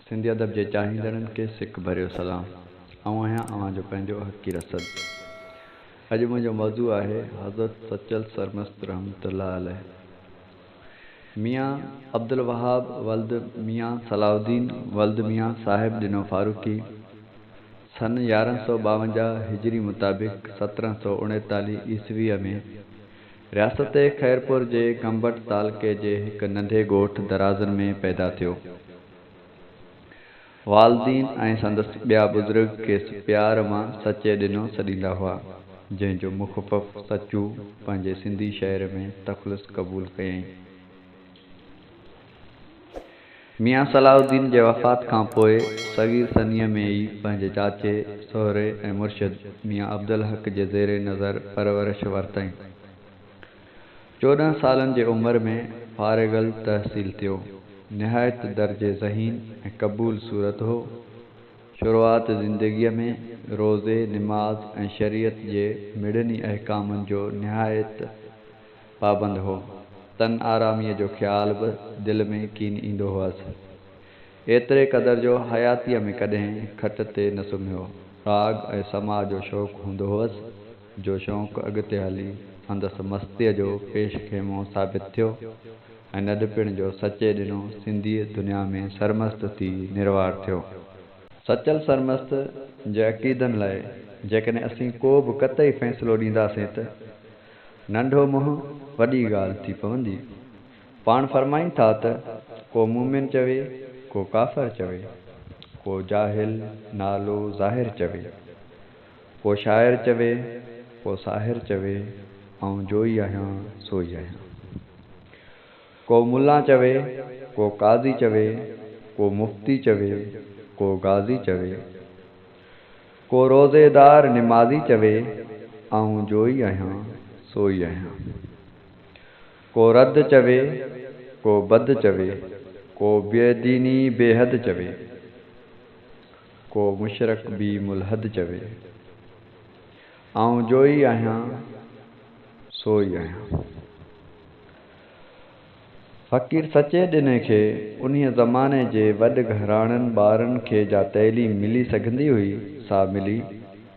सिंधी अदब के चाहींदड़नि के सिक भरियो सलाम। आऊं आहियां अवां जो पंहिंजो हक़ी रसद। अॼु मुंहिंजो मौज़ू आहे हज़रत सचल सरमस्त रहमतुल्लाह अलैह। मियाँ अब्दुल वहाब वल्द मियाँ सलाउद्दीन वल्द मियाँ साहिब ॾिनो फारूकी सन 1152 हिजरी मुताबिक़ 1739 ईस्वीअ में रियासत खैरपुर जे गंबट तालके जे हिक नंढे ॻोठ दराज़न में पैदा थियो। वालदीन ऐं संदसि ॿिया बुज़ुर्ग खेसि प्यार मां सचे ॾिनो सॾींदा हुआ, जंहिंजो मुख़फ़फ़ सचू पंहिंजे सिंधी शहर में तख़लुस क़बूल कयईं। मियाँ सलाउद्दीन जे वफ़ात खां पोइ सग़ीर सनीअ में ई पंहिंजे चाचे सोहरे ऐं मुर्शिद मियाँ अब्दुल हक़ जे ज़ेरे नज़र परवरिश वरितईं। 14 सालनि जे उमिरि में फारिगल तहसील थियो। निहायत दर्जे ज़हीन ऐं क़बूल सूरत हो। शुरूआत ज़िंदगीअ में रोज़े निमाज़ ऐं शरीयत जे मिड़नी अहकामनि जो निहायत पाबंद हो। तन आरामीअ जो ख़्याल बि दिलि में कीन ईंदो हुअसि। एतिरे क़दर जो हयातीअ में कॾहिं खट ते न सुम्हियो। राग ऐं समाज जो शौक़ु हूंदो हुअसि, जो शौक़ु अॻिते हली संदसि मस्तीअ जो पेशखेमो साबित थियो ऐं नंढपिण जो सचे ॾिनो सिंधी दुनिया में सरमस्त थी निर्वार थियो। सचल सरमस्त जे अक़ीदनि लाइ जेकॾहिं असीं को बि क़तई फ़ैसिलो ॾींदासीं त नंढो मुंहुं वॾी ॻाल्हि थी पवंदी। पाण फरमाइनि था त को मूमिन चवे, को काफ़िर चवे, को जाहिल नालो ज़ाहिर चवे, को शाइर चवे, को साहिर चवे, ऐं जो ई आहियां सो ई आहियां। को मुल्ला चवे, को काज़ी चवे, को मुफ्ती चवे, को गाज़ी चवे, को रोज़ेदार निमाज़ी चवे, ऐं जो ई आहियां सो ई आहियां। को रद चवे, को बद चवे, को बेदीनी बेहद चवे, को मुशरक बि मुलहद चवे, ऐं जो ई आहियां सो ई आहियां। फ़क़ीर सचे ॾिने खे उन्हीअ ज़माने जे वॾ घराणनि ॿारनि खे जा तइलीम मिली सघंदी हुई सा मिली,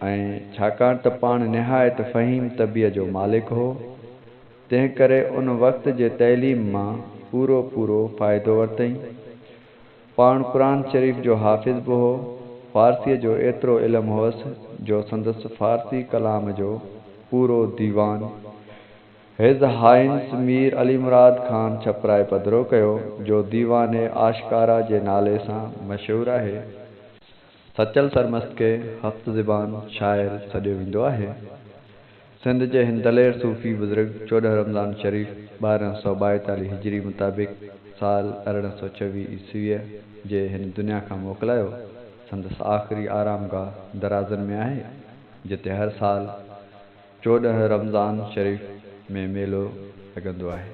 ऐं छाकाणि त पाण निहायत फ़हीम तबीअ जो मालिक हो, तंहिं करे उन वक़्त जे तइलीम मां पूरो फ़ाइदो वरितईं। पाण क़ुरान शरीफ़ जो हाफ़िज़ बि हो। फ़ारसीअ जो एतिरो इल्मु हुअसि जो संदसि फ़ारसी कलाम जो पूरो दीवान हिज़ हाइंस मीर अली मुराद ख़ान छपराए पधिरो कयो, जो दीवाने आशकारा जे नाले सां मशहूरु आहे। सचल सरमस्त खे हफ़्त ज़बान शाइर सॾियो वेंदो आहे। सिंध जे हिन दलेर सूफ़ी बुज़ुर्ग 14 रमज़ान शरीफ़ 1242 हिजरी मुताबिक़ साल 1826 ईस्वीअ जे हिन दुनिया खां मोकिलायो। संदसि आख़िरी आरामगाह दराज़न में आहे, जिते हर साल 14 रमज़ान शरीफ़ में मेलो लॻंदो आहे।